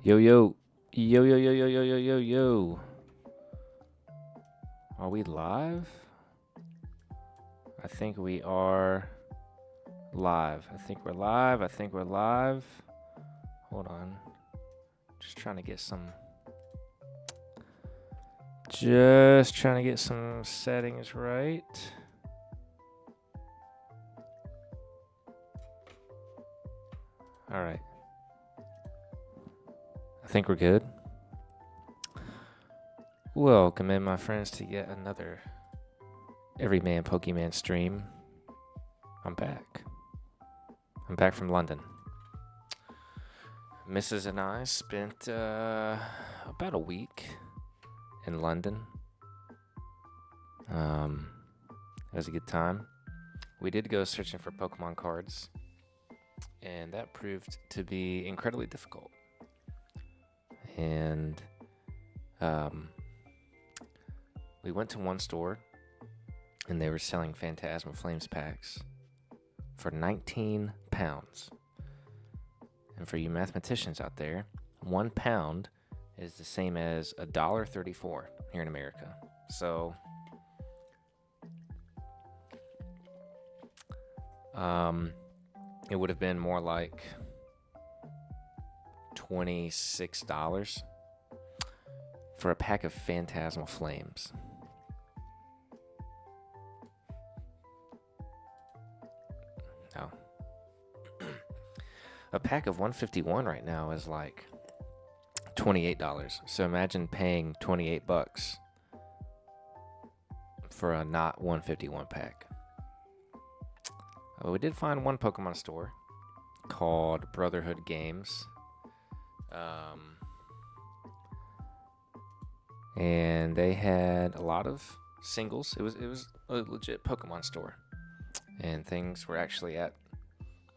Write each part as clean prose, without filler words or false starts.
Yo, yo. Yo, yo, yo, yo, yo, yo, yo, yo. Are we live? I think we are live. I think we're live. I think we're live. Hold on. Just trying to get some settings right. All right. I think we're good. Welcome in, my friends, to yet another Everyman Pokeman stream. I'm back. I'm back from London. Mrs. and I spent about a week in London. It was a good time. We did go searching for Pokemon cards, and that proved to be incredibly difficult. And we went to one store, and they were selling Phantasma Flames packs for £19. And for you mathematicians out there, £1 is the same as $1.34 here in America. So, it would have been more like $26 for a pack of Phantasmal Flames. No. A pack of 151 right now is like $28. So imagine paying $28 for a not 151 pack. We did find one Pokemon store called Brotherhood Games. And they had a lot of singles. It was a legit Pokemon store. And things were actually at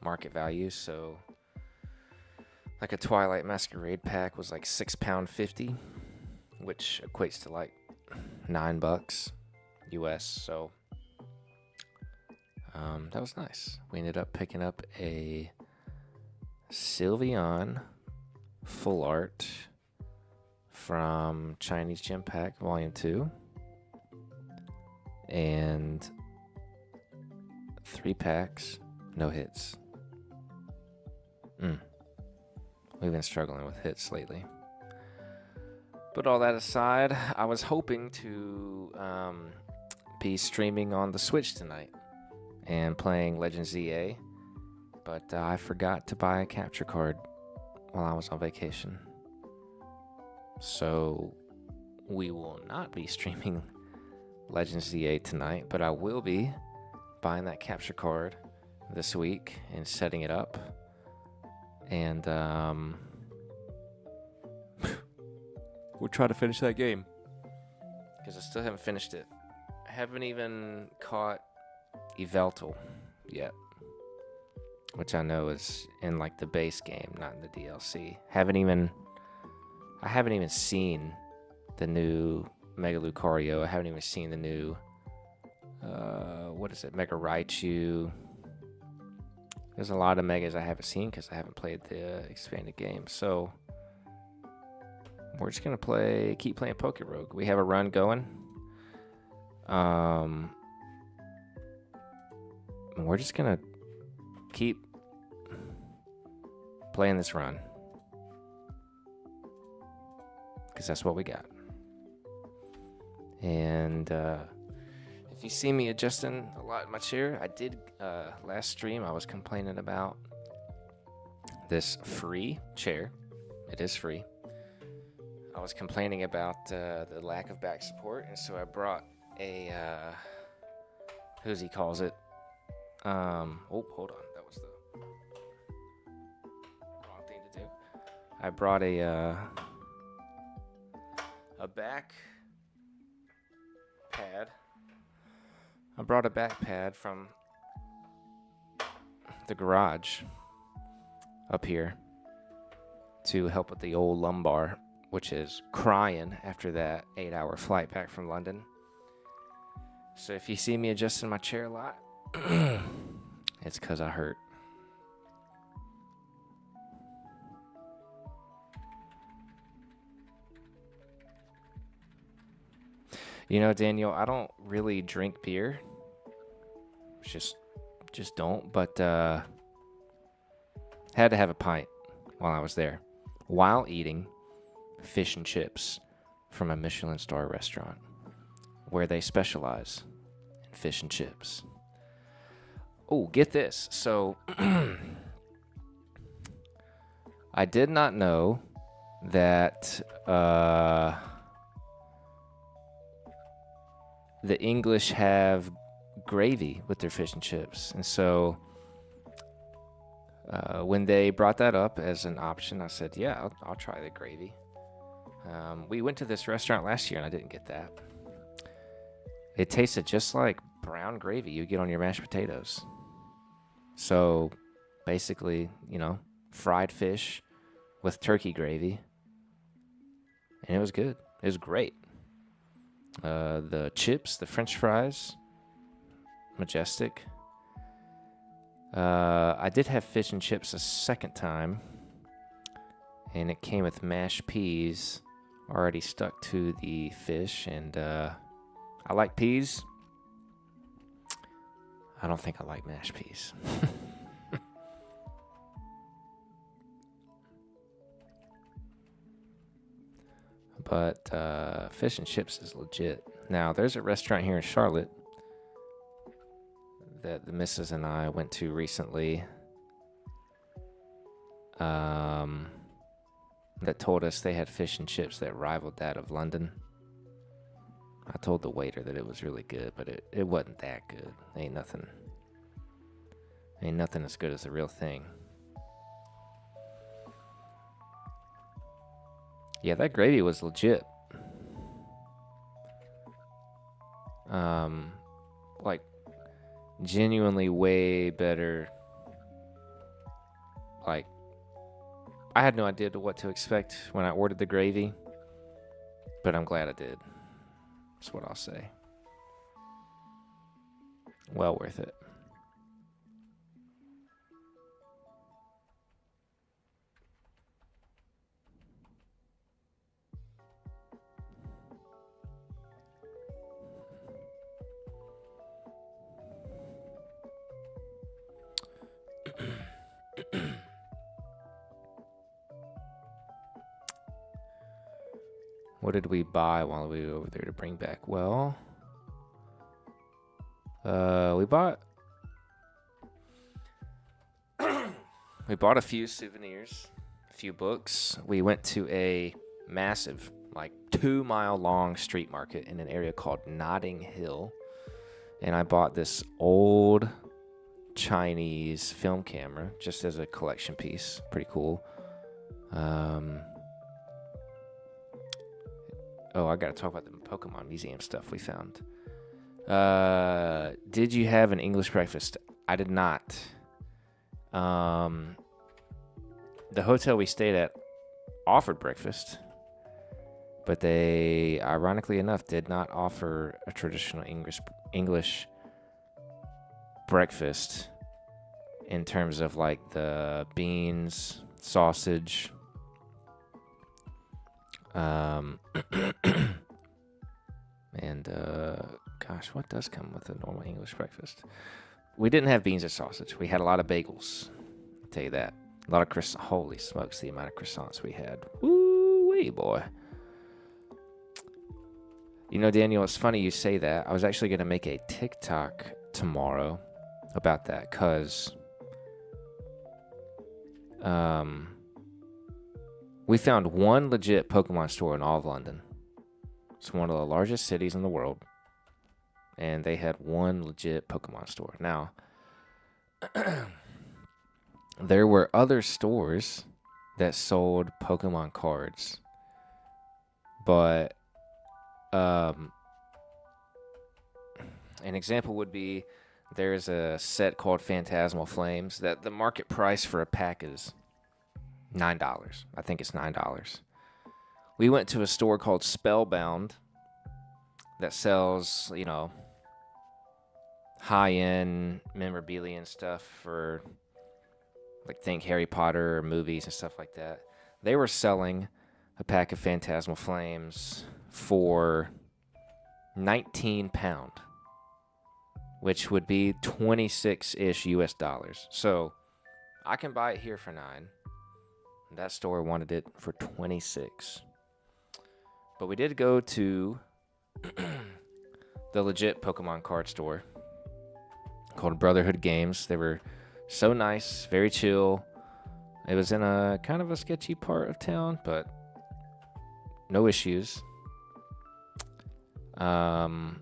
market value, so like a Twilight Masquerade pack was like £6.50, which equates to like $9 US. So that was nice. We ended up picking up a Sylveon full art from Chinese Gym Pack Volume 2 and 3 packs, no hits. We've been struggling with hits lately. But all that aside, I was hoping to be streaming on the Switch tonight and playing Legends ZA, but I forgot to buy a capture card while I was on vacation. So we will not be streaming Legends ZA tonight, but I will be buying that capture card this week and setting it up. And we'll try to finish that game, because I still haven't finished it. I haven't even caught Yveltal yet, which I know is in like the base game, not in the DLC. I haven't even seen the new Mega Lucario. I haven't even seen the new Mega Raichu. There's a lot of Megas I haven't seen because I haven't played the expanded game. So we're just gonna keep playing Poke Rogue. We have a run going. We're just gonna keep playing this run, because that's what we got. And if you see me adjusting a lot in my chair, I did last stream. I was complaining about this free chair. It is free. I was complaining about the lack of back support, and so I brought a calls it. Hold on, that was the wrong thing to do. I brought a back pad. I brought a back pad from the garage up here to help with the old lumbar, which is crying after that 8-hour flight back from London. So if you see me adjusting my chair a lot, it's because I hurt. You know, Daniel, I don't really drink beer. Just don't. But had to have a pint while I was there, while eating fish and chips from a Michelin star restaurant where they specialize in fish and chips. Oh, get this. So I did not know that the English have gravy with their fish and chips. And so when they brought that up as an option, I said, yeah, I'll try the gravy. We went to this restaurant last year and I didn't get that. It tasted just like brown gravy you get on your mashed potatoes. So basically, fried fish with turkey gravy. And it was good. It was great. The chips, the French fries, majestic. I did have fish and chips a second time, and it came with mashed peas already stuck to the fish, and I like peas. I don't think I like mashed peas. But fish and chips is legit. Now, there's a restaurant here in Charlotte that the missus and I went to recently that told us they had fish and chips that rivaled that of London. I told the waiter that it was really good, but it wasn't that good. Ain't nothing as good as the real thing. Yeah, that gravy was legit. Like, genuinely way better. Like, I had no idea what to expect when I ordered the gravy, but I'm glad I did. That's what I'll say. Well worth it. What did we buy while we were over there to bring back? Well, we bought a few souvenirs, a few books. We went to a massive, like 2-mile long street market in an area called Notting Hill, and I bought this old Chinese film camera just as a collection piece. Pretty cool. I gotta talk about the Pokemon museum stuff we found. Did you have an English breakfast? I did not. The hotel we stayed at offered breakfast, but they, ironically enough, did not offer a traditional English breakfast in terms of like the beans, sausage, and gosh, what does come with a normal English breakfast? We didn't have beans or sausage. We had a lot of bagels. I'll tell you that. A lot of croissants. Holy smokes, the amount of croissants we had. Woo-wee, boy. You know, Daniel, it's funny you say that. I was actually going to make a TikTok tomorrow about that because we found one legit Pokemon store in all of London. It's one of the largest cities in the world. And they had one legit Pokemon store. Now, there were other stores that sold Pokemon cards. But an example would be there's a set called Phantasmal Flames that the market price for a pack is $9. I think it's $9. We went to a store called Spellbound that sells, high-end memorabilia and stuff for, like, think Harry Potter or movies and stuff like that. They were selling a pack of Phantasmal Flames for £19, which would be 26-ish US dollars. So I can buy it here for 9. That store wanted it for 26. But we did go to the legit Pokemon card store called Brotherhood Games. They were so nice, very chill. It was in a kind of a sketchy part of town, but no issues. And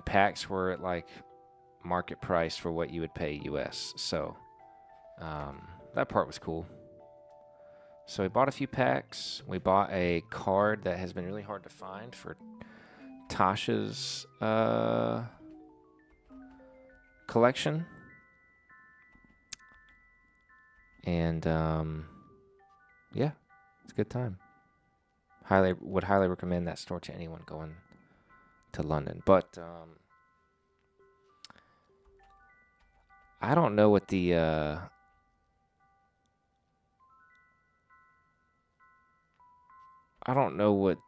packs were at like market price for what you would pay US. So that part was cool. So we bought a few packs. We bought a card that has been really hard to find for Tasha's collection. And yeah, it's a good time. Would highly recommend that store to anyone going to London. But I don't know what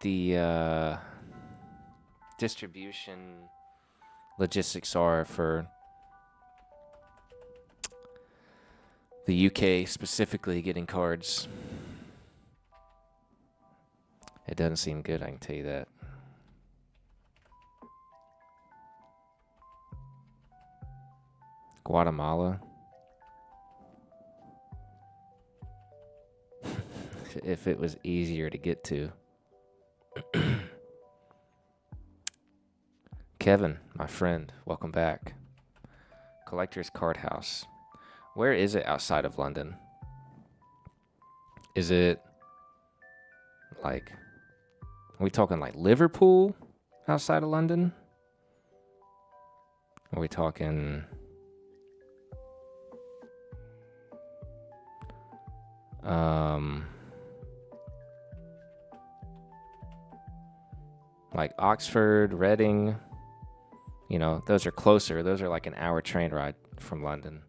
the distribution logistics are for the UK specifically getting cards. It doesn't seem good, I can tell you that. Guatemala. If it was easier to get to. Kevin, my friend, welcome back. Collector's Card House. Where is it outside of London? Is it like, are we talking like Liverpool outside of London? Are we talking like Oxford, Reading? You know, those are closer. Those are like an hour train ride from London.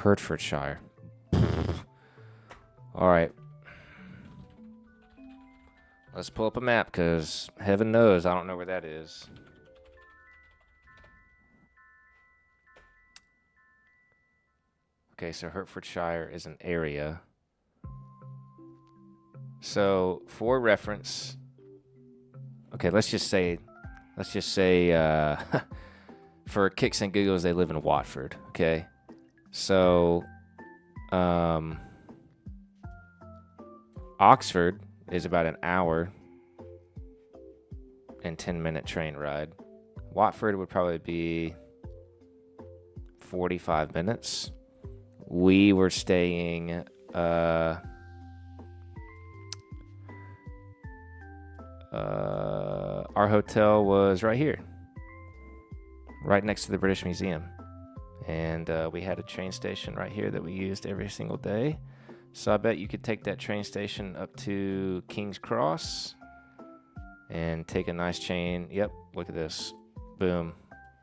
Hertfordshire. All right. Let's pull up a map, because heaven knows I don't know where that is. Okay, so Hertfordshire is an area. So, for reference, okay, let's just say, for kicks and giggles, they live in Watford, okay? So, Oxford is about an hour and 10-minute train ride. Watford would probably be 45 minutes. We were staying our hotel was right here, right next to the British Museum. And we had a train station right here that we used every single day. So I bet you could take that train station up to King's Cross and take a nice chain. Yep, look at this. Boom.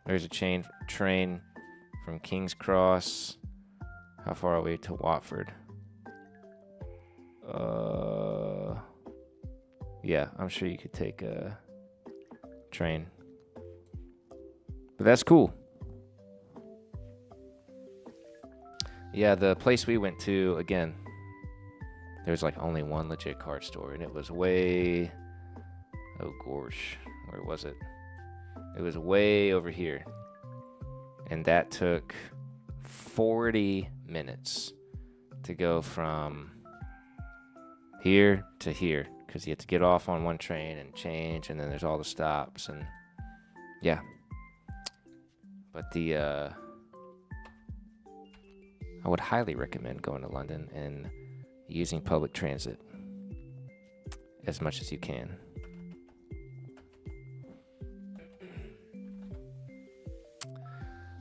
There's a train from King's Cross. How far are we to Watford? Yeah, I'm sure you could take a train. But that's cool. Yeah, the place we went to, again, there's like only one legit card store, and it was way, oh gosh, where was it? It was way over here. And that took 40 minutes to go from here to here, because you have to get off on one train and change, and then there's all the stops, and yeah. But I would highly recommend going to London and using public transit as much as you can.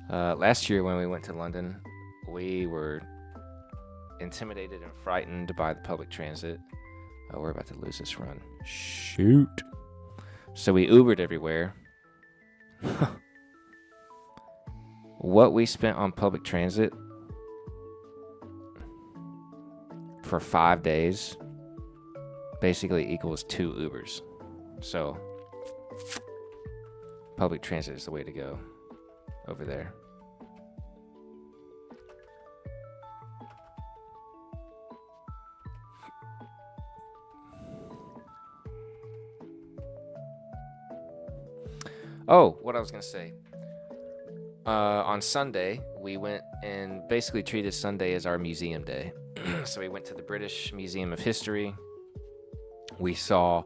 Last year when we went to London, we were intimidated and frightened by the public transit. Oh, we're about to lose this run. Shoot. So we Ubered everywhere. what we spent on public transit for 5 days basically equals 2 Ubers. So public transit is the way to go over there. Oh, what I was going to say. On Sunday, we went and basically treated Sunday as our museum day. So we went to the British Museum of History. We saw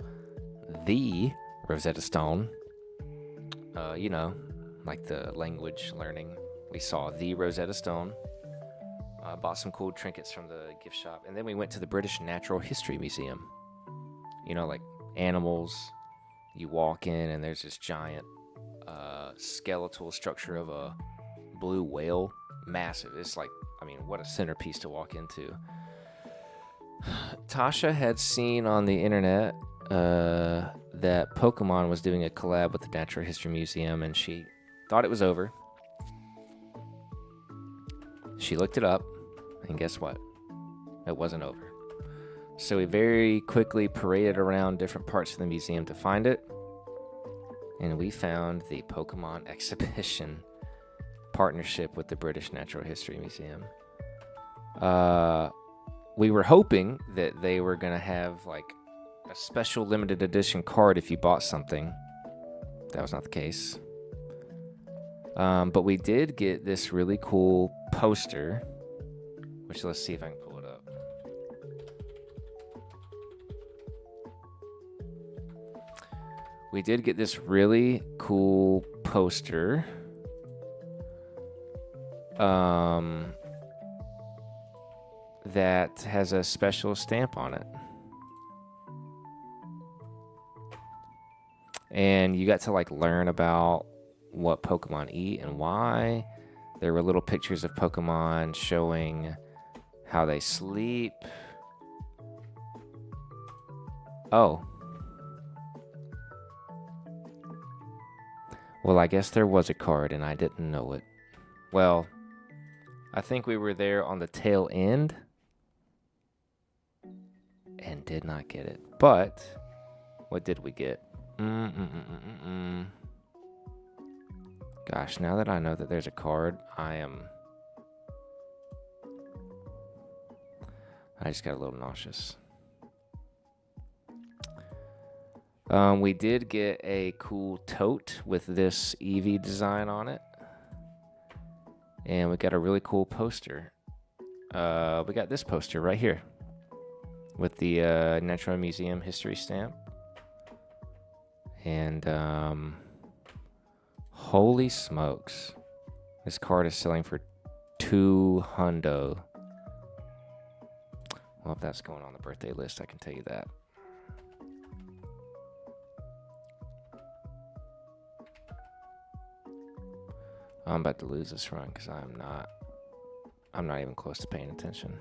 the Rosetta Stone. You know, like the language learning. We saw the Rosetta Stone. Bought some cool trinkets from the gift shop. And then we went to the British Natural History Museum. You know, like animals. You walk in and there's this giant skeletal structure of a blue whale. Massive. It's like, I mean, what a centerpiece to walk into. Tasha had seen on the internet that Pokemon was doing a collab with the Natural History Museum, and she thought it was over. She looked it up, and guess what? It wasn't over. So we very quickly paraded around different parts of the museum to find it, and we found the Pokemon exhibition partnership with the British Natural History Museum. We were hoping that they were going to have like a special limited edition card if you bought something. That was not the case. But we did get this really cool poster, which let's see if I can pull it up. We did get this really cool poster. That has a special stamp on it. And you got to like learn about what Pokemon eat and why. There were little pictures of Pokemon showing how they sleep. Oh. Well, I guess there was a card and I didn't know it. Well, I think we were there on the tail end and did not get it. But what did we get? Gosh, now that I know that there's a card, I just got a little nauseous. We did get a cool tote with this Eevee design on it. And we got a really cool poster. We got this poster right here with the Natural Museum history stamp. And holy smokes. This card is selling for $200. Well, if that's going on the birthday list, I can tell you that. I'm about to lose this run because I'm not even close to paying attention.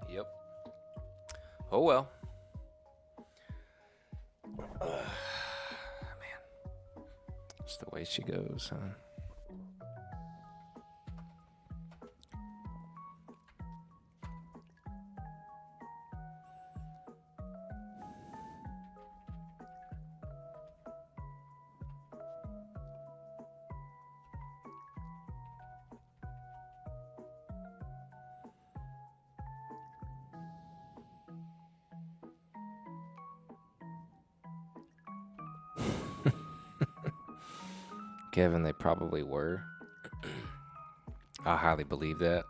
Yep. Oh well. Man. That's the way she goes, huh? Kevin, they probably were. I highly believe that.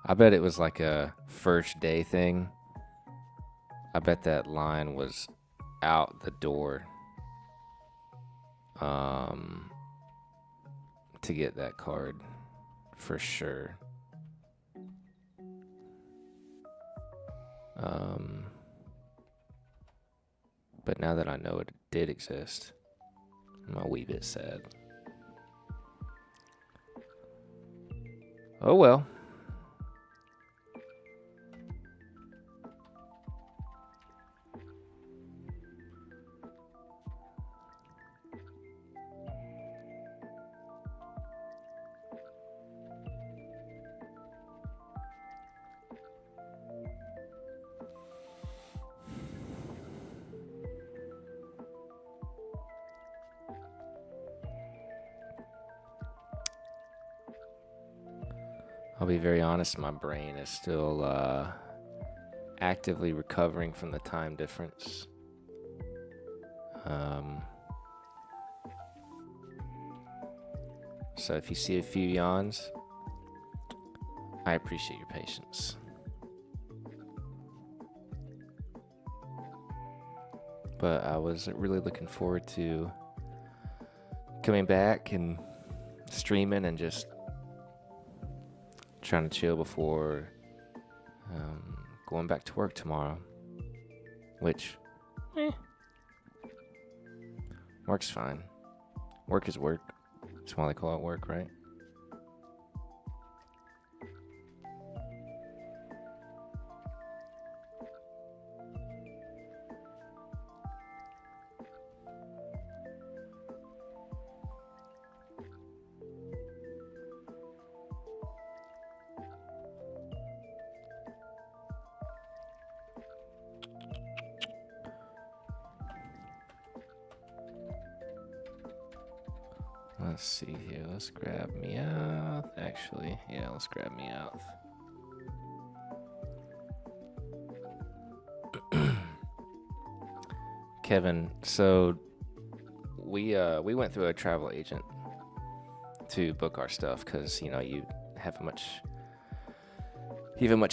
I bet it was like a first day thing. I bet that line was out the door to get that card for sure. But now that I know it did exist, I'm a wee bit sad. Oh well. I'll be very honest, my brain is still actively recovering from the time difference. So if you see a few yawns, I appreciate your patience. But I was really looking forward to coming back and streaming and just trying to chill before going back to work tomorrow. Which, work's fine. Work is work. That's why they call it work, right? Let's see here. Let's grab Meowth. Actually, yeah, let's grab Meowth. Kevin, so we went through a travel agent to book our stuff because you have a much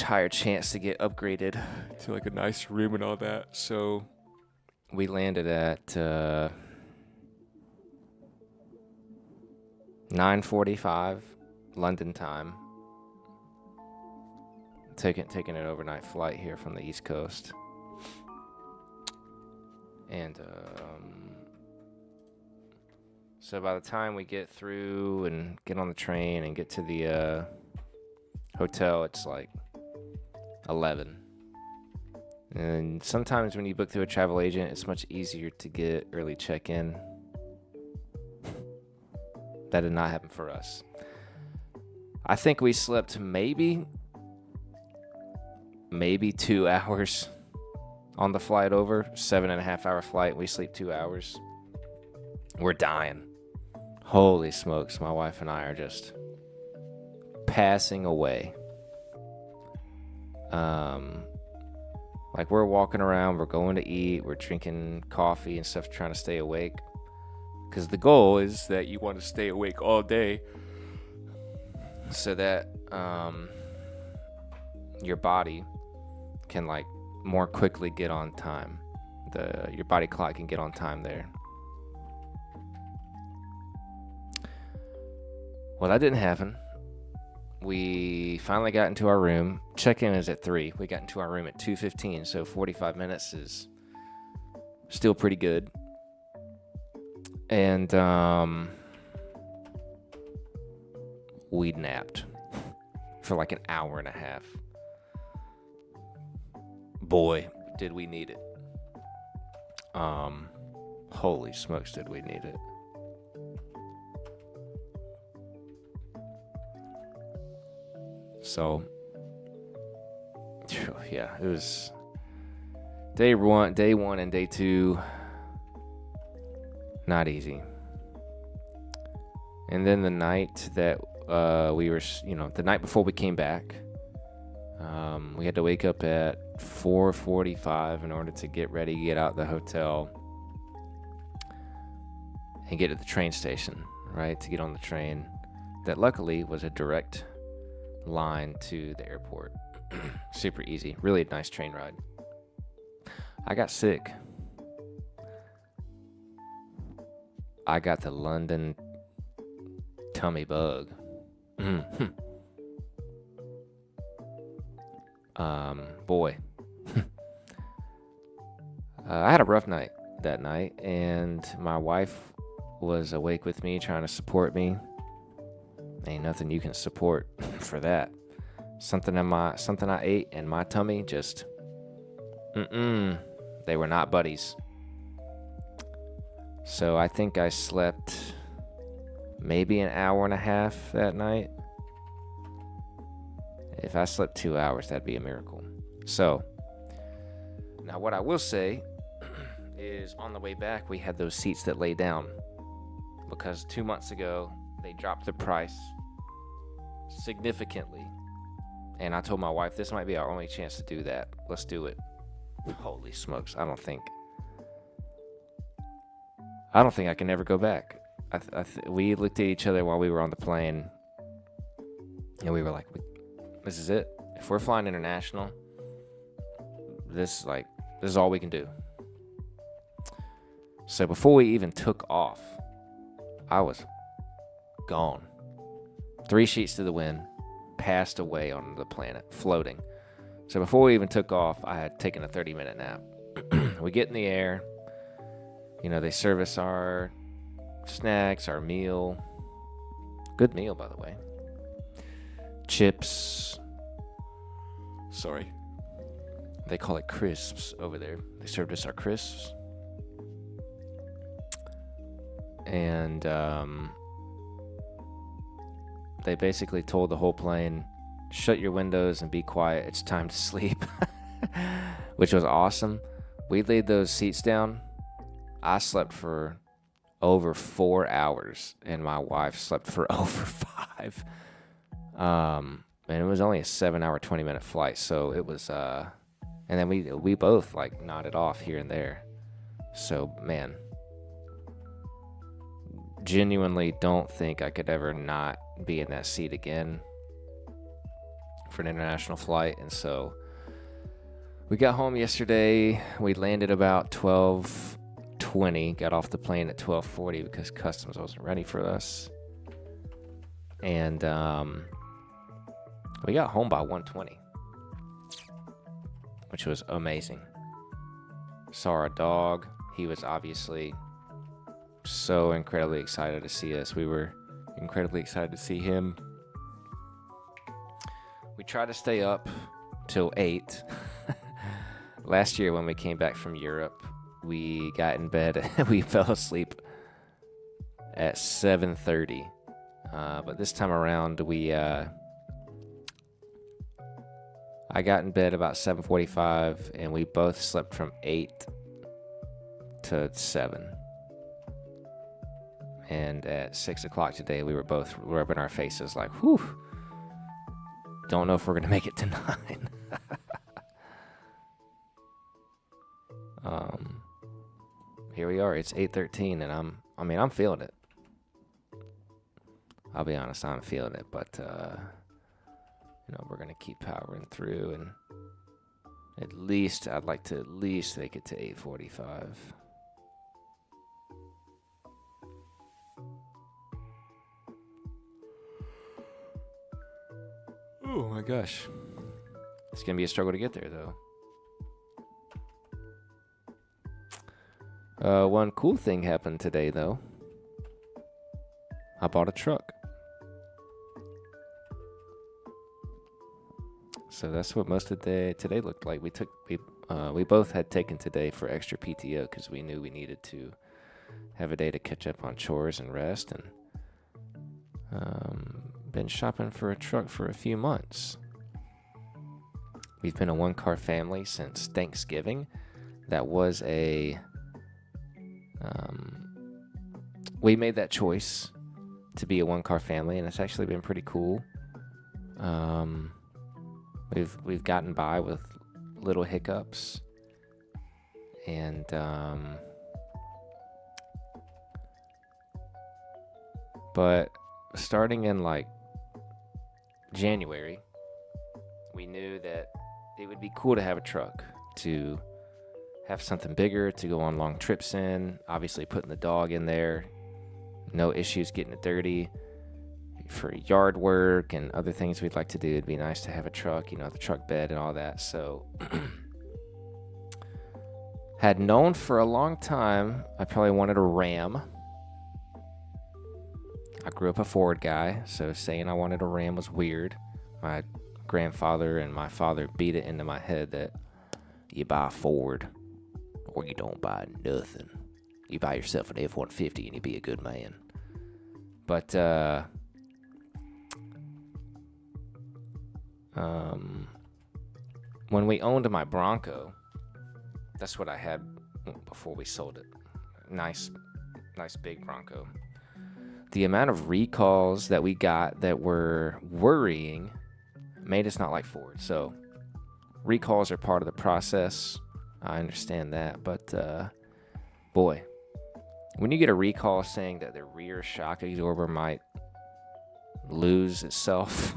higher chance to get upgraded to like a nice room and all that. So we landed at 9:45 London time. Taking an overnight flight here from the East Coast. And so by the time we get through and get on the train and get to the hotel, it's like 11. And sometimes when you book through a travel agent, it's much easier to get early check-in. That did not happen for us. I think we slept maybe 2 hours on the flight over. 7.5 hour flight. We sleep 2 hours. We're dying. Holy smokes. My wife and I are just passing away. Like we're walking around, we're going to eat, we're drinking coffee and stuff, trying to stay awake. Because the goal is that you want to stay awake all day so that your body can like more quickly get on time. Your body clock can get on time there. Well, that didn't happen. We finally got into our room. Check-in is at 3. We got into our room at 2:15, so 45 minutes is still pretty good. And we napped for like an hour and a half. Boy, did we need it. Holy smokes, did we need it. So, yeah, it was day one and day 2. Not easy. And then the night that we were, the night before we came back, we had to wake up at 4:45 in order to get ready, get out the hotel, and get to the train station, right? To get on the train that luckily was a direct line to the airport. Super easy. Really nice train ride. I got sick. I got the London tummy bug. Boy. I had a rough night that night, and my wife was awake with me, trying to support me. Ain't nothing you can support for that. Something I ate in my tummy just they were not buddies. So I think I slept maybe an hour and a half that night. If I slept 2 hours, that'd be a miracle. So now what I will say is on the way back, we had those seats that lay down because 2 months ago, they dropped the price significantly. And I told my wife, this might be our only chance to do that. Let's do it. Holy smokes. I don't think I can ever go back. We looked at each other while we were on the plane, and we were like, this is it. If we're flying international, this is all we can do. So before we even took off, I was gone. 3 sheets to the wind, passed away on the planet, floating. So before we even took off, I had taken a 30-minute nap. We get in the air. You know, they service our snacks, our meal. Good meal, by the way. Chips. Sorry. They call it crisps over there. They served us our crisps. And they basically told the whole plane, shut your windows and be quiet. It's time to sleep. Which was awesome. We laid those seats down. I slept for over 4 hours, and my wife slept for over 5. And it was only a 7-hour, 20-minute flight, so it was. And then we both nodded off here and there. So man, genuinely don't think I could ever not be in that seat again for an international flight. And so we got home yesterday. We landed about 12:20, got off the plane at 12:40 because customs wasn't ready for us. And we got home by 1:20, which was amazing. Saw our dog. He was obviously so incredibly excited to see us. We were incredibly excited to see him. We tried to stay up till 8. Last year when we came back from Europe, we got in bed and we fell asleep at 7:30. But this time around, I got in bed about 7:45, and we both slept from 8 to 7. And at 6 o'clock today, we were both rubbing our faces like, whew, don't know if we're going to make it to 9. Here we are. It's 8:13, and I'm feeling it. I'll be honest, I'm feeling it, but we're gonna keep powering through, and I'd like to at least make it to 8:45. Oh my gosh, it's gonna be a struggle to get there, though. One cool thing happened today, though. I bought a truck. So that's what most of the day today looked like. We both had taken today for extra PTO because we knew we needed to have a day to catch up on chores and rest, and been shopping for a truck for a few months. We've been a one-car family since Thanksgiving. That was we made that choice to be a one-car family, and it's actually been pretty cool. We've gotten by with little hiccups, and but starting in January, we knew that it would be cool to have a truck, to have something bigger to go on long trips in. Obviously, putting the dog in there, no issues getting it dirty. For yard work and other things we'd like to do, it'd be nice to have a truck, the truck bed and all that. So had known for a long time I probably wanted a Ram. I grew up a Ford guy, so saying I wanted a Ram was weird. My grandfather and my father beat it into my head that you buy a Ford or you don't buy nothing. You buy yourself an F-150 and you be a good man. But, when we owned my Bronco, that's what I had before we sold it. Nice big Bronco. The amount of recalls that we got that were worrying made us not like Ford. So recalls are part of the process. I understand that. But, boy, when you get a recall saying that the rear shock absorber might lose itself,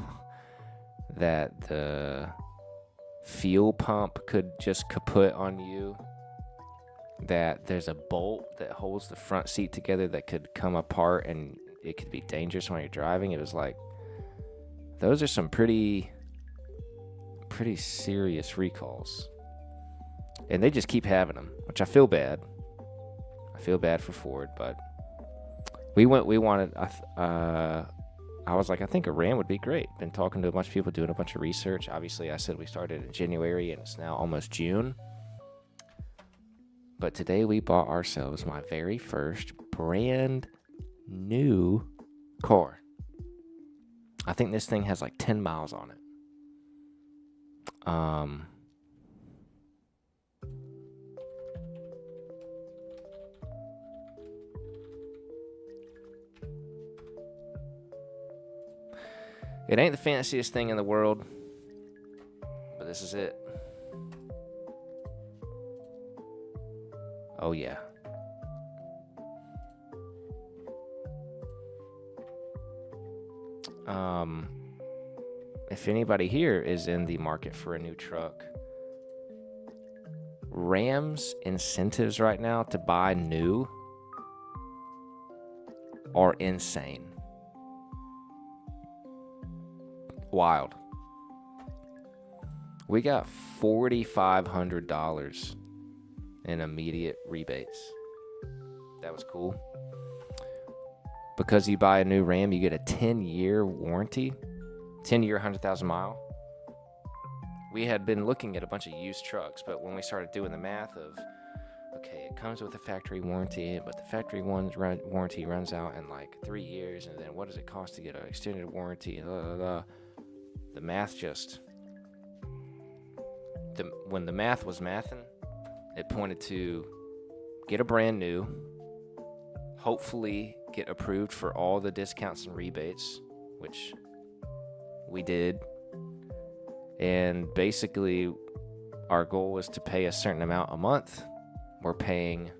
that the fuel pump could just kaput on you, that there's a bolt that holds the front seat together that could come apart and it could be dangerous when you're driving. It was like, those are some pretty serious recalls. And they just keep having them, which I feel bad. I feel bad for Ford, but I was like, I think a Ram would be great. Been talking to a bunch of people, doing a bunch of research. Obviously, I said we started in January, and it's now almost June. But today we bought ourselves my very first brand new car. I think this thing has like 10 miles on it. It ain't the fanciest thing in the world, but this is it. Oh, yeah. If anybody here is in the market for a new truck, Ram's incentives right now to buy new are insane. Wild. We got $4,500 in immediate rebates. That was cool. Because you buy a new Ram, you get a 10-year warranty, 10-year, 100,000 mile. We had been looking at a bunch of used trucks, but when we started doing the math of, okay, it comes with a factory warranty, but the factory warranty runs out in like 3 years, and then what does it cost to get an extended warranty? The math just... when the math was mathing, it pointed to get a brand new, hopefully get approved for all the discounts and rebates, which we did. And basically, our goal was to pay a certain amount a month. We're paying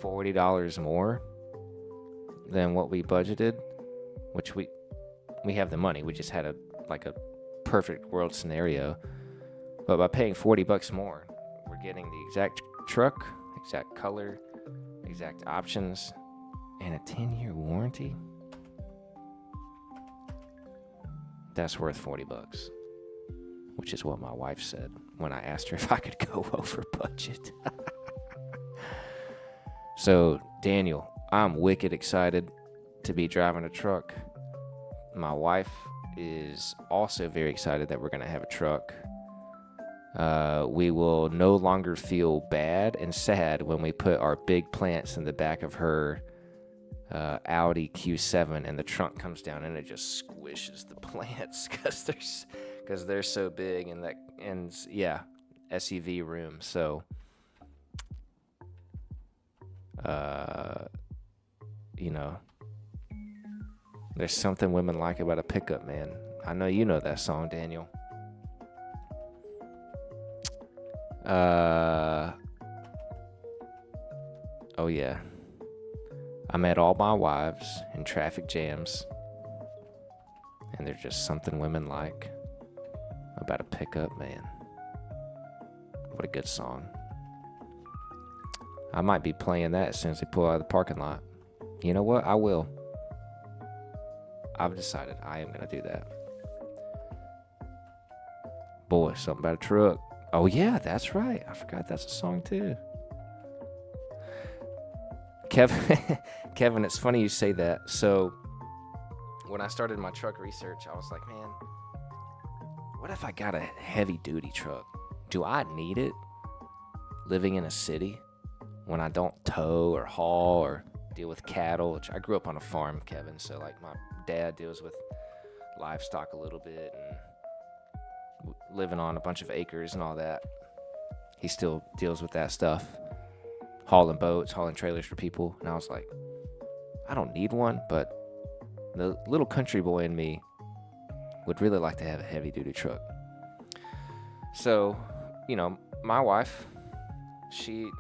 $40 more than what we budgeted, which we have the money. We just had a perfect world scenario. But by paying $40 more, we're getting the exact truck, exact color, exact options, and a 10-year warranty. That's worth $40, which is what my wife said when I asked her if I could go over budget. So, Daniel, I'm wicked excited to be driving a truck. My wife is also very excited that we're going to have a truck. We will no longer feel bad and sad when we put our big plants in the back of her Audi Q7 and the trunk comes down and it just squishes the plants because they're so big and SUV room. So, there's something women like about a pickup, man. I know you know that song, Daniel. Oh yeah. I met all my wives in traffic jams, and there's just something women like about a pickup, man. What a good song. I might be playing that as soon as we pull out of the parking lot. You know what? I will. I've decided I am going to do that. Boy, something about a truck. Oh, yeah, that's right. I forgot that's a song, too. Kevin, it's funny you say that. So, when I started my truck research, I was like, man, what if I got a heavy duty truck? Do I need it living in a city when I don't tow or haul or deal with cattle? Which I grew up on a farm, Kevin, so like my dad deals with livestock a little bit and living on a bunch of acres and all that. He still deals with that stuff, hauling boats, hauling trailers for people. And I was like, I don't need one, but the little country boy in me would really like to have a heavy duty truck. So, my wife, she,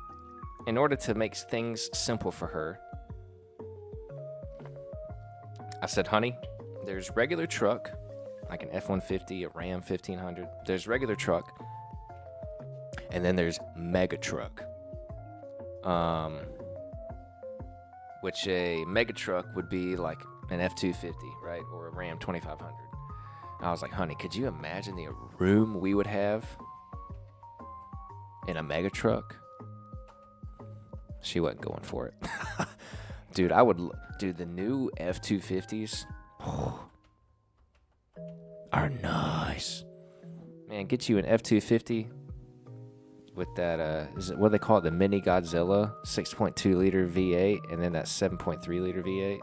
in order to make things simple for her, I said, honey, there's regular truck, like an F-150, a Ram 1500. There's regular truck, and then there's mega truck. Which a mega truck would be like an F-250, right? Or a Ram 2500. And I was like, honey, could you imagine the room we would have in a mega truck? She wasn't going for it. Dude, the new F-250s are nice. Man, get you an F-250 with that, what do they call it? The Mini Godzilla 6.2 liter V8 and then that 7.3 liter V8.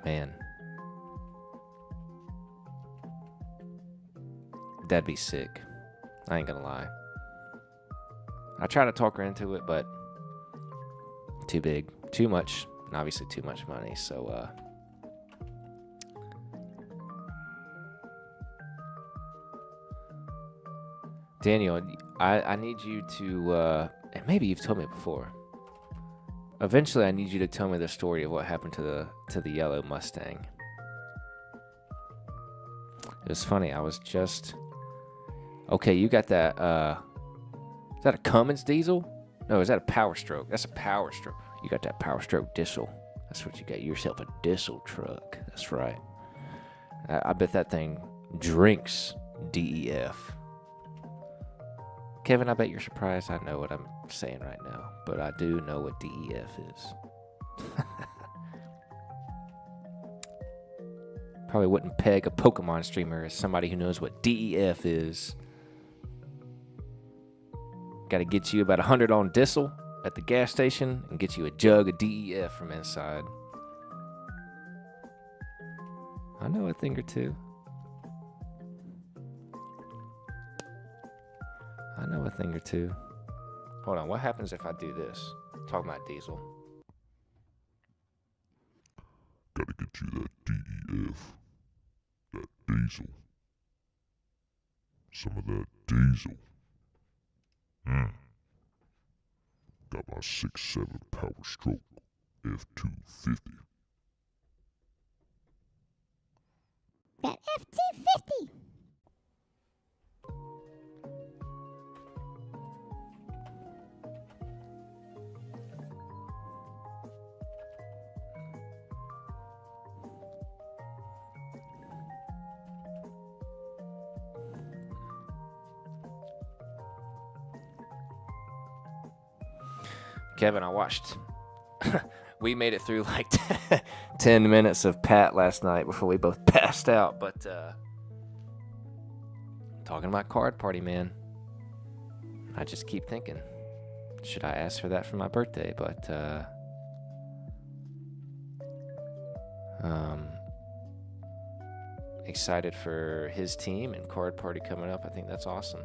Man. That'd be sick. I ain't gonna lie. I try to talk her into it, but too big, too much, and obviously too much money. So, Daniel, I need you to, and maybe you've told me before. Eventually, I need you to tell me the story of what happened to the yellow Mustang. It was funny. I was just, okay. You got that? Is that a Cummins diesel? No, is that a Power Stroke? That's a Power Stroke. You got that Power Stroke diesel. That's what you got. Yourself a diesel truck. That's right. I bet that thing drinks DEF. Kevin, I bet you're surprised I know what I'm saying right now, but I do know what DEF is. Probably wouldn't peg a Pokemon streamer as somebody who knows what DEF is. Got to get you about 100 on diesel at the gas station and get you a jug of DEF from inside. I know a thing or two. I know a thing or two. Hold on, what happens if I do this? Talking about diesel. Gotta get you that DEF. That diesel. Some of that diesel. Got my 6.7 Power Stroke F-250. That F-250. Kevin, I watched. We made it through like 10 minutes of Pat last night before we both passed out. But talking about card party, man. I just keep thinking, should I ask for that for my birthday? But excited for his team and card party coming up. I think that's awesome.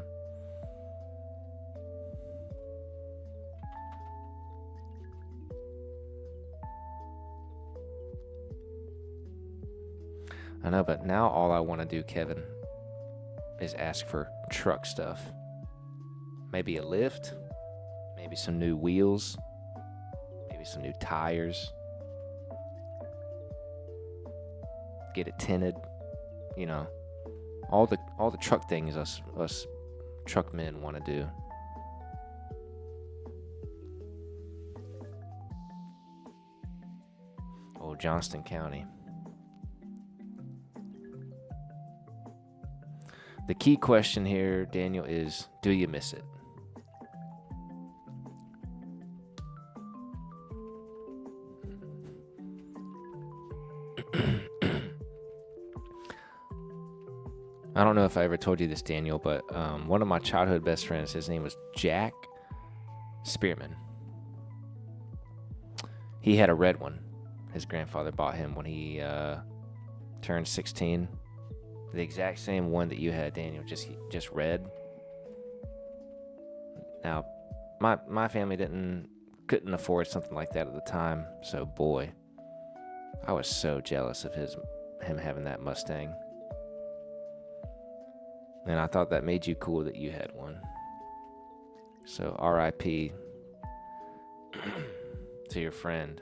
I know, but now all I want to do, Kevin, is ask for truck stuff. Maybe a lift, maybe some new wheels, maybe some new tires. Get it tinted, you know. All the truck things us truck men want to do. Old Johnston County. The key question here, Daniel, is, do you miss it? I don't know if I ever told you this, Daniel, but one of my childhood best friends, his name was Jack Spearman. He had a red one. His grandfather bought him when he turned 16. The exact same one that you had, Daniel, just red. Now, my family couldn't afford something like that at the time, so boy, I was so jealous of him having that Mustang. And I thought that made you cool that you had one. So R.I.P. to your friend.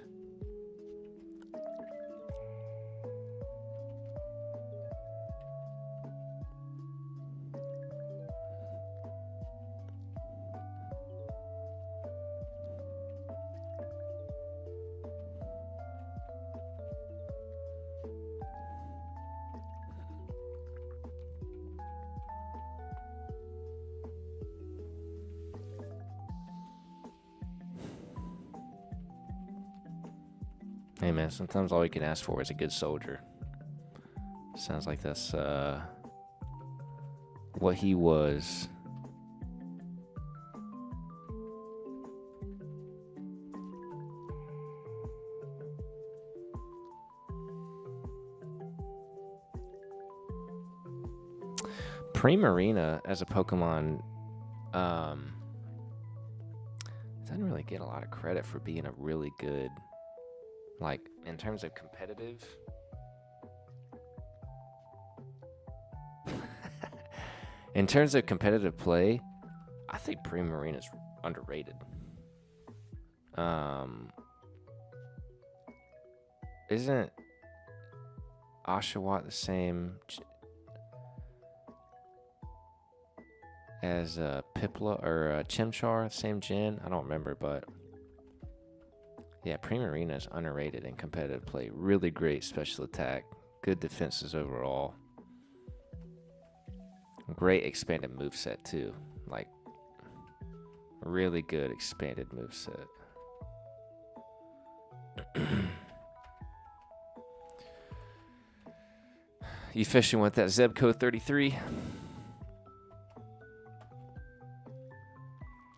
Hey man, sometimes all you can ask for is a good soldier. Sounds like that's what he was. Primarina as a Pokemon doesn't really get a lot of credit for being a really good, like, in terms of competitive. In terms of competitive play, I think Primarina's underrated. Isn't Oshawott the same as Piplup or Chimchar, same gen? I don't remember, but yeah, Primarina is underrated in competitive play. Really great special attack, good defenses overall. Great expanded moveset too. Like, really good expanded moveset. You fishing with that Zebco 33?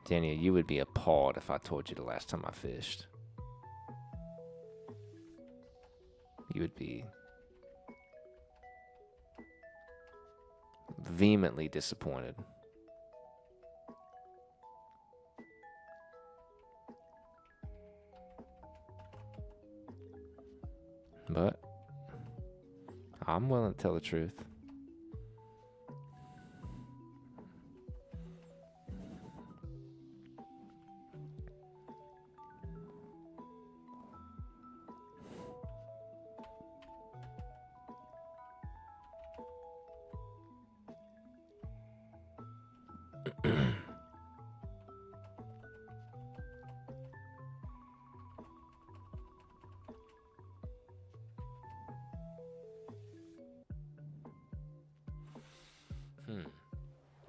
Daniel, you would be appalled if I told you the last time I fished. You would be vehemently disappointed. But I'm willing to tell the truth.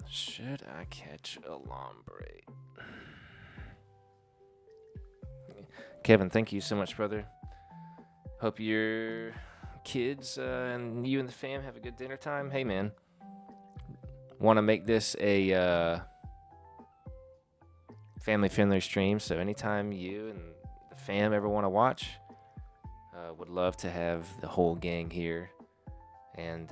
Should I catch a lombre? Kevin, thank you so much, brother. Hope your kids and you and the fam have a good dinner time. Hey, man. Want to make this a family-friendly stream, so anytime you and the fam ever want to watch, would love to have the whole gang here. And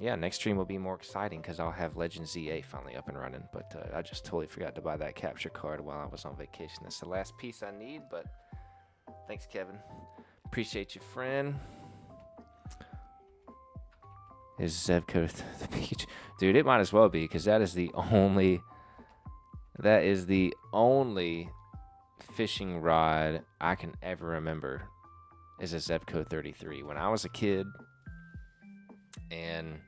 yeah, next stream will be more exciting because I'll have Legend ZA finally up and running. But I just totally forgot to buy that capture card while I was on vacation. That's the last piece I need, but thanks, Kevin. Appreciate you, friend. Is Zebco the beach? Dude, it might as well be, because that is the only fishing rod I can ever remember is a Zebco 33. When I was a kid, and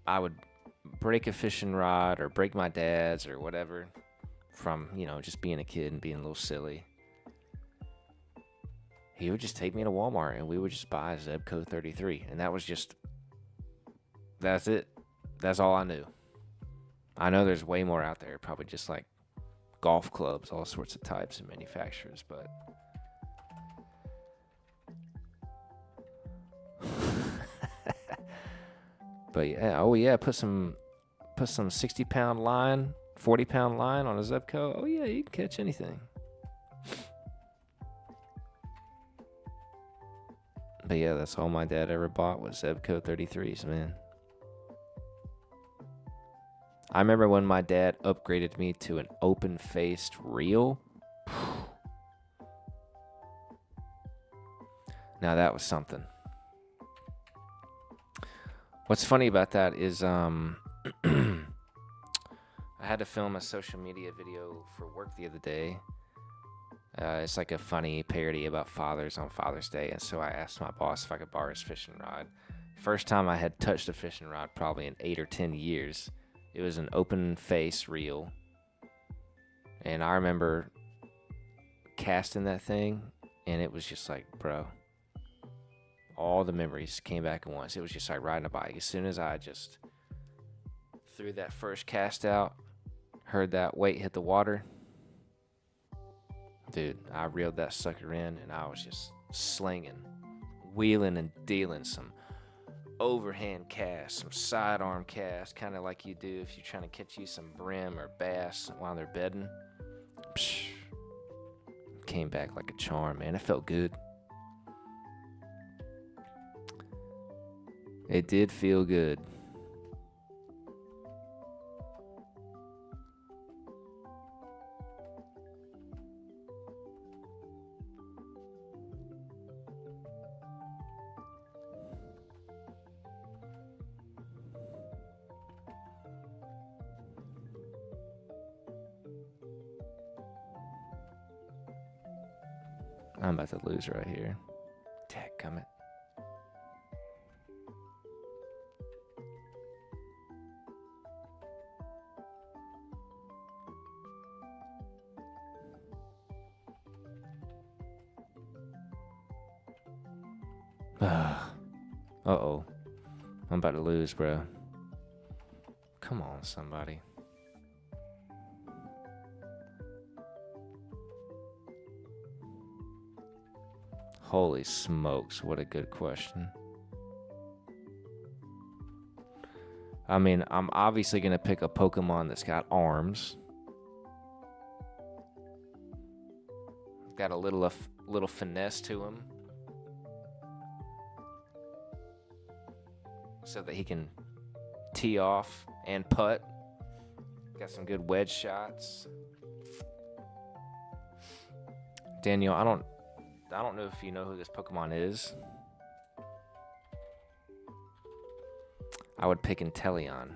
I would break a fishing rod or break my dad's or whatever from, just being a kid and being a little silly, he would just take me to Walmart and we would just buy a Zebco 33. And that's it. That's all I knew. I know there's way more out there, probably just like golf clubs, all sorts of types and manufacturers, but But yeah, oh yeah, put some 60-pound line, 40-pound line on a Zebco. Oh yeah, you can catch anything. But yeah, that's all my dad ever bought was Zebco 33s, man. I remember when my dad upgraded me to an open-faced reel. Now that was something. What's funny about that is I had to film a social media video for work the other day. It's like a funny parody about fathers on Father's Day, and so I asked my boss if I could borrow his fishing rod. First time I had touched a fishing rod probably in 8 or 10 years. It was an open face reel, and I remember casting that thing, and it was just like, bro, all the memories came back at once. It was just like riding a bike. As soon as I just threw that first cast out, heard that weight hit the water, dude, I reeled that sucker in, and I was just slinging, wheeling and dealing some overhand cast, some sidearm cast, kind of like you do if you're trying to catch you some brim or bass while they're bedding. Psh, came back like a charm, man. It felt good. It did feel good. I'm about to lose right here. Dadgummit. Uh-oh. I'm about to lose, bro. Come on, somebody. Holy smokes, what a good question. I mean, I'm obviously going to pick a Pokemon that's got arms. Got a little finesse to him. So that he can tee off and putt. Got some good wedge shots. Daniel, I don't know if you know who this Pokemon is. I would pick Inteleon.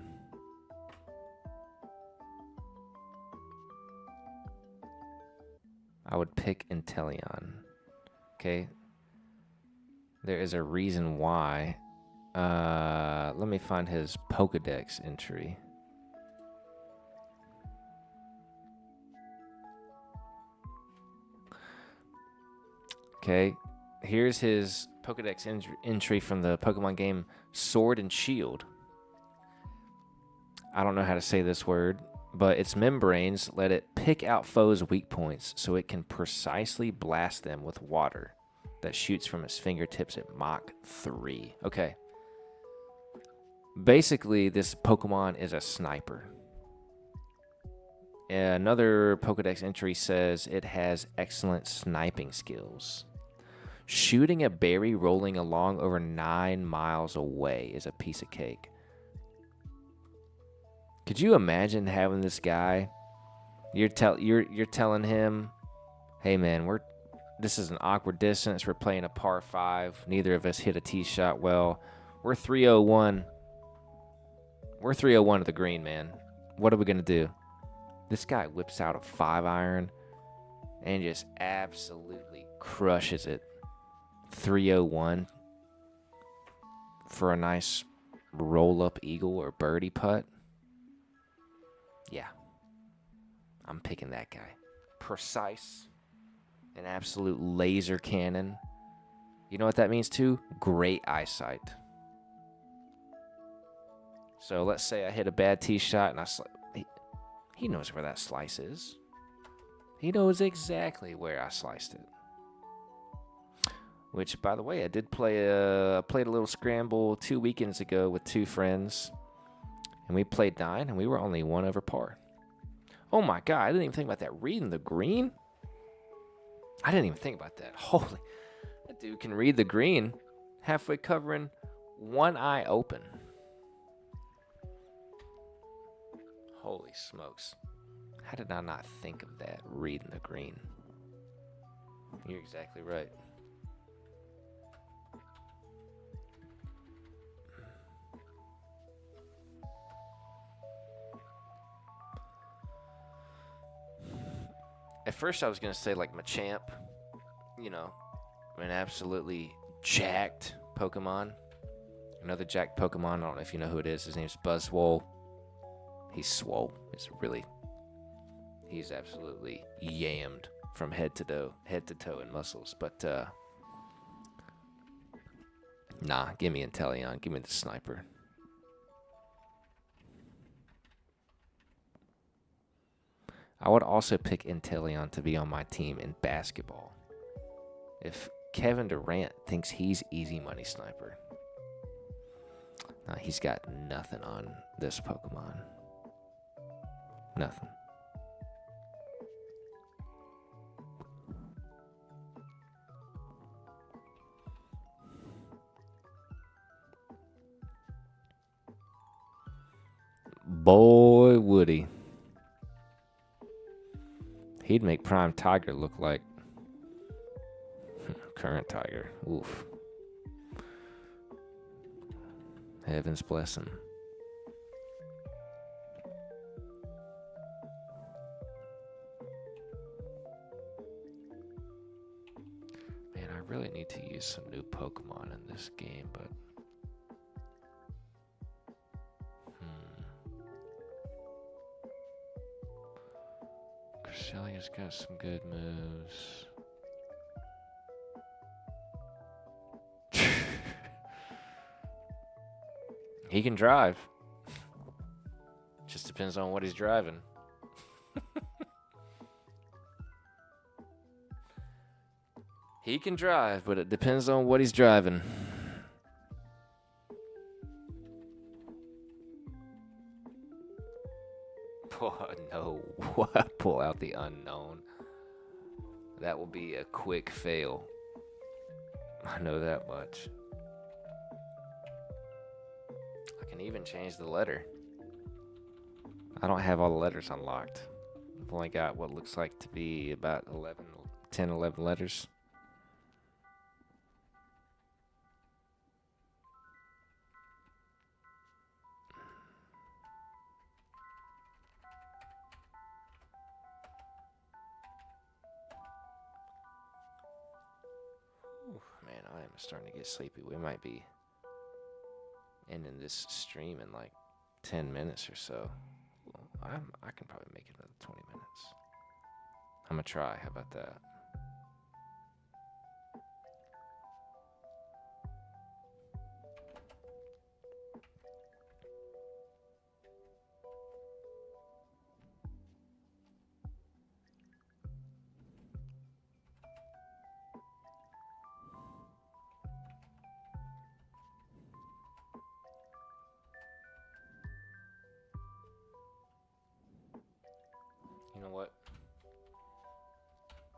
Okay. There is a reason why. Let me find his Pokedex entry. Okay, here's his Pokedex entry from the Pokemon game Sword and Shield. I don't know how to say this word, but its membranes let it pick out foes' weak points so it can precisely blast them with water that shoots from its fingertips at Mach 3. Okay. Basically, this Pokemon is a sniper. Another Pokedex entry says it has excellent sniping skills. Shooting a berry rolling along over 9 miles away is a piece of cake. Could you imagine having this guy? You're telling him, "Hey man, this is an awkward distance. We're playing a par 5. Neither of us hit a tee shot well. We're 301. We're 301 to the green, man. What are we gonna do?" This guy whips out a 5-iron and just absolutely crushes it. 301 for a nice roll-up eagle or birdie putt. Yeah, I'm picking that guy. Precise, an absolute laser cannon. You know what that means too? Great eyesight. So let's say I hit a bad tee shot and he knows where that slice is. He knows exactly where I sliced it. Which, by the way, I did play played a little scramble 2 weekends ago with 2 friends, and we played 9, and we were only 1 over par. Oh my god, I didn't even think about that. Reading the green? I didn't even think about that. Holy, that dude can read the green, halfway covering one eye open. Holy smokes. How did I not think of that, reading the green? You're exactly right. At first I was going to say like Machamp, you know, an absolutely jacked Pokemon. Another jacked Pokemon, I don't know if you know who it is. His name's Buzzwole. He's swole. He's absolutely yammed from head to toe in muscles. But nah, give me Inteleon. Give me the sniper. I would also pick Inteleon to be on my team in basketball. If Kevin Durant thinks he's easy money sniper, he's got nothing on this Pokemon. Nothing. Boy, Woody. He'd make Prime Tiger look like current Tiger. Oof. Heavens bless him. Man, I really need to use some new Pokemon in this game, but Cresselia's got some good moves. He can drive. Just depends on what he's driving. He can drive, but it depends on what he's driving. Oh, no. Pull out the unknown. That will be a quick fail. I know that much. I can even change the letter. I don't have all the letters unlocked. I've only got what looks like to be about 10, 11 letters. Man, I am starting to get sleepy. We might be ending this stream in like 10 minutes or so. Well, I can probably make it another 20 minutes. I'm going to try. How about that? You know what?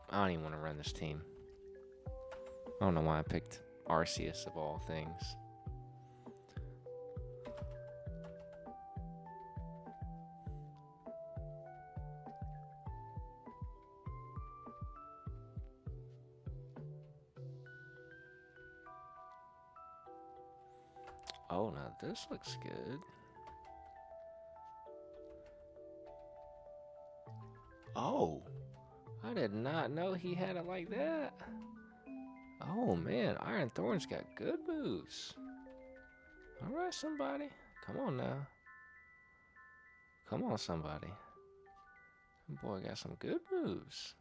I don't even want to run this team. I don't know why I picked Arceus of all things. Oh, now this looks good. Oh, I did not know he had it like that. Oh man, Iron Thorn's got good moves. All right, somebody. Come on now. Come on, somebody. That boy got some good moves.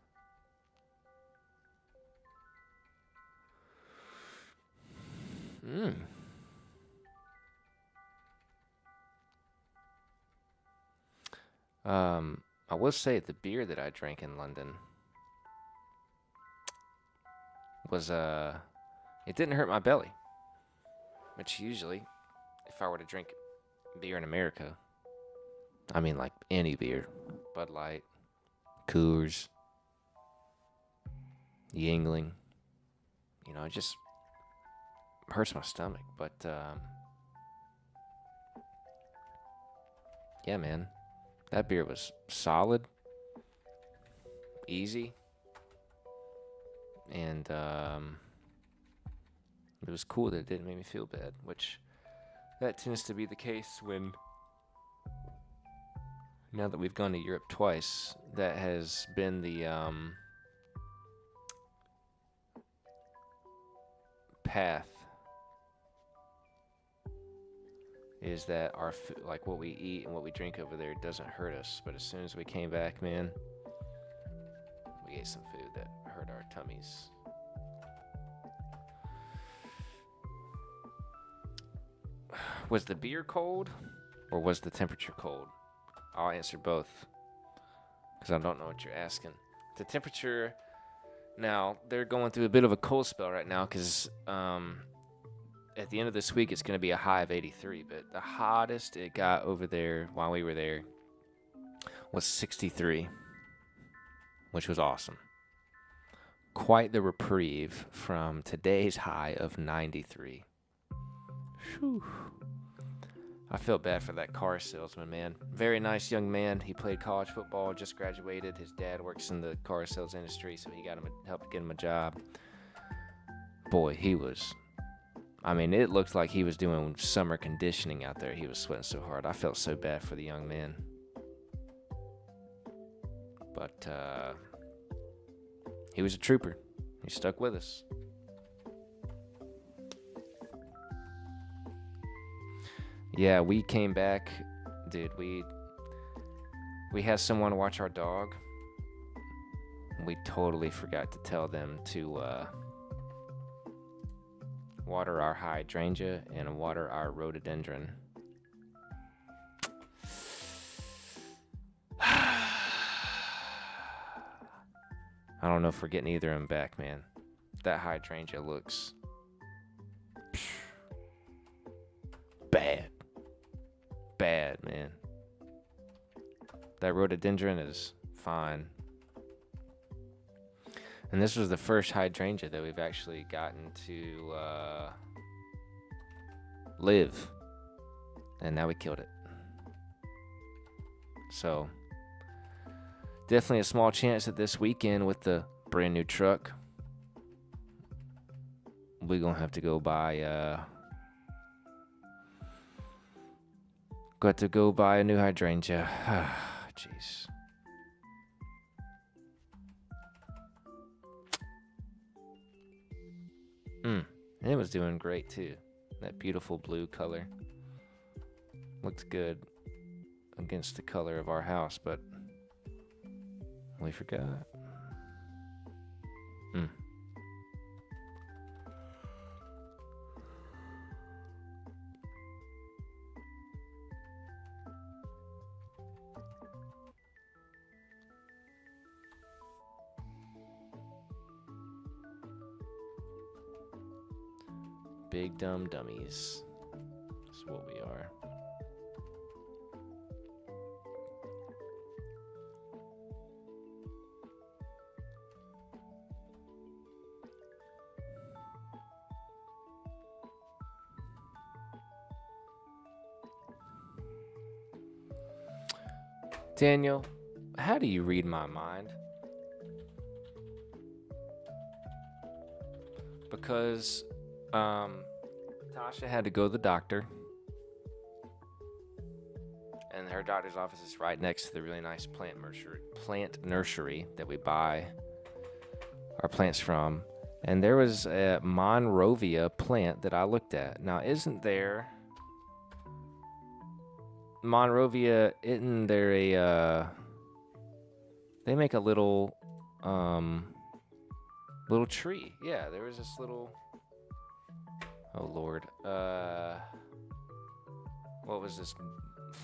I will say the beer that I drank in London was It didn't hurt my belly, which usually, if I were to drink beer in America, I mean like any beer, Bud Light, Coors, Yingling, it just hurts my stomach. But yeah, man, that beer was solid, easy, and it was cool that it didn't make me feel bad, which that tends to be the case when, now that we've gone to Europe twice, that has been the path, is that our like what we eat and what we drink over there doesn't hurt us. But as soon as we came back, man, we ate some food that hurt our tummies. Was the beer cold or was the temperature cold? I'll answer both because I don't know what you're asking. The temperature, now they're going through a bit of a cold spell right now because at the end of this week it's going to be a high of 83, but the hottest it got over there while we were there was 63, which was awesome. Quite the reprieve from today's high of 93. Whew. I felt bad for that car salesman, man. Very nice young man. He played college football, just graduated. His dad works in the car sales industry, so he got him helped get him a job. Boy, it looked like he was doing summer conditioning out there. He was sweating so hard. I felt so bad for the young man. But he was a trooper. He stuck with us. Yeah, we came back, dude. We had someone watch our dog. We totally forgot to tell them to water our hydrangea and water our rhododendron. I don't know if we're getting either of them back, man. That hydrangea looks bad, man. That rhododendron is fine. And this was the first hydrangea that we've actually gotten to live. And now we killed it. So, definitely a small chance that this weekend with the brand new truck, we're going to have to go buy got to go buy a new hydrangea. Jeez. And it was doing great too. That beautiful blue color. Looked good against the color of our house, but we forgot. Big dumb dummies. That's what we are. Daniel, how do you read my mind? Because Tasha had to go to the doctor, and her doctor's office is right next to the really nice plant nursery that we buy our plants from. And there was a Monrovia plant that I looked at. Now, isn't there a they make a little tree. Yeah, there was this little, oh Lord, what was this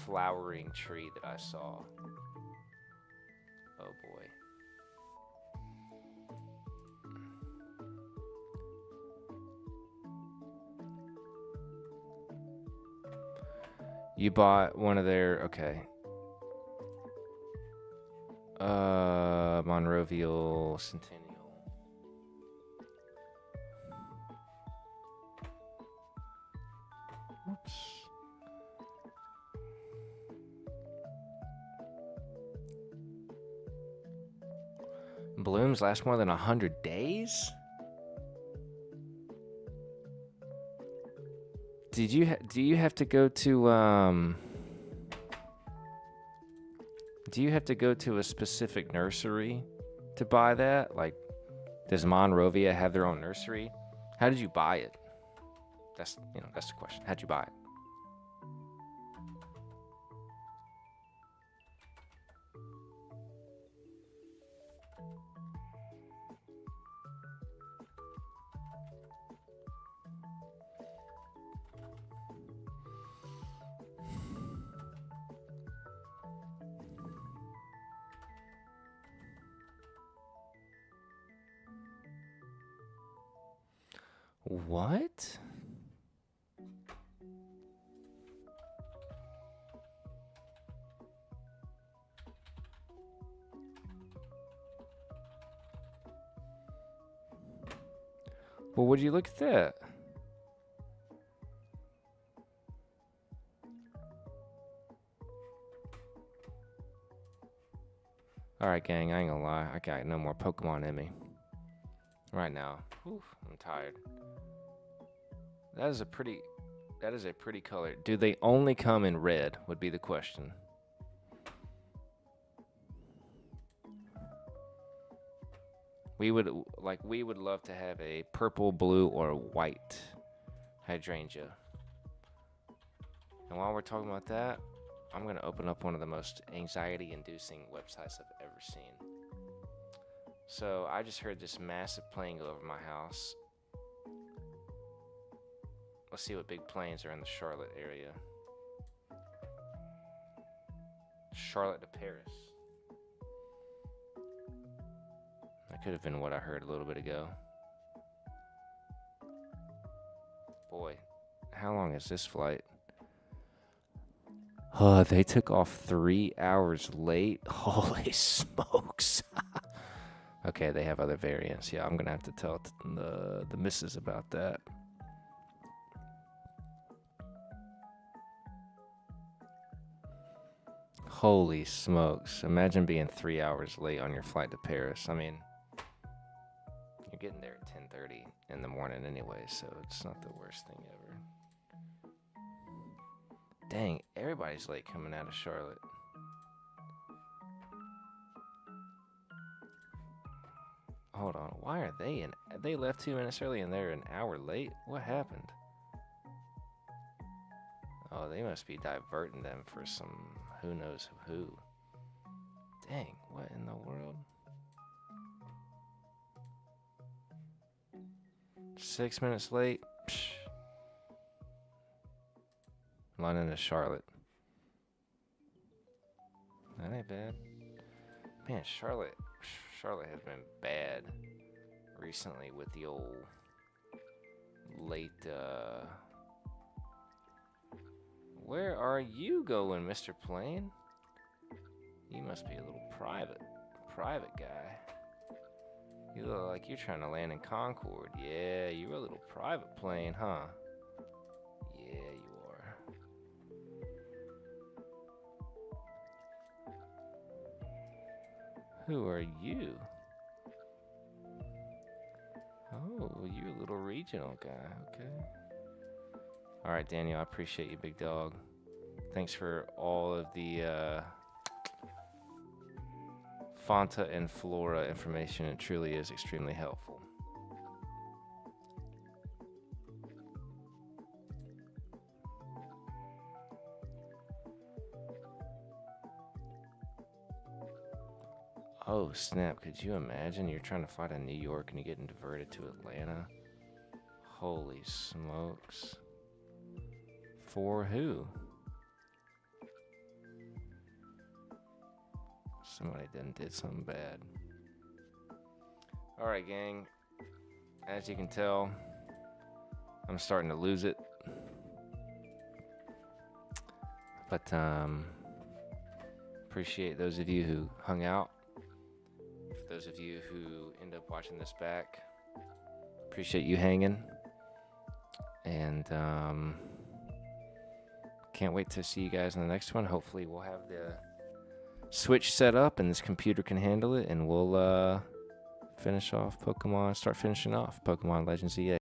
flowering tree that I saw? Oh boy. You bought one of their okay. Monrovial Centennial. Oops. Blooms last more than 100 days? Do you have to go to do you have to go to a specific nursery to buy that? Like, does Monrovia have their own nursery? How did you buy it? That's the question. How'd you buy it? What? Well, would you look at that? Alright, gang, I ain't gonna lie. I got no more Pokemon in me. Right now. Whew, I'm tired. That is a pretty color. Do they only come in red would be the question. We would love to have a purple, blue, or white hydrangea. And while we're talking about that, I'm going to open up one of the most anxiety-inducing websites I've ever seen. So I just heard this massive plane go over my house. Let's see what big planes are in the Charlotte area. Charlotte to Paris. That could have been what I heard a little bit ago. Boy, how long is this flight? They took off 3 hours late. Holy smokes. Okay, they have other variants. Yeah, I'm going to have to tell the missus about that. Holy smokes. Imagine being 3 hours late on your flight to Paris. I mean, you're getting there at 10:30 in the morning anyway, so it's not the worst thing ever. Dang, everybody's late coming out of Charlotte. Hold on, why are they in? They left 2 minutes early and they're an hour late? What happened? Oh, they must be diverting them for some who knows who. Dang, what in the world? 6 minutes late? Psh. London to Charlotte. That ain't bad. Man, Charlotte has been bad recently with the old late, Where are you going, Mr. Plane? You must be a little private guy. You look like you're trying to land in Concord. Yeah, you're a little private plane, huh? Yeah, you are. Who are you? Oh, you're a little regional guy, okay. All right, Daniel, I appreciate you, big dog. Thanks for all of the Fanta and Flora information. It truly is extremely helpful. Oh, snap. Could you imagine? You're trying to fly to New York and you're getting diverted to Atlanta. Holy smokes. For who? Somebody did something bad. Alright, gang. As you can tell, I'm starting to lose it. But appreciate those of you who hung out. For those of you who end up watching this back, appreciate you hanging. And can't wait to see you guys in the next one. Hopefully we'll have the Switch set up and this computer can handle it, and we'll start finishing off Pokemon Legends EA.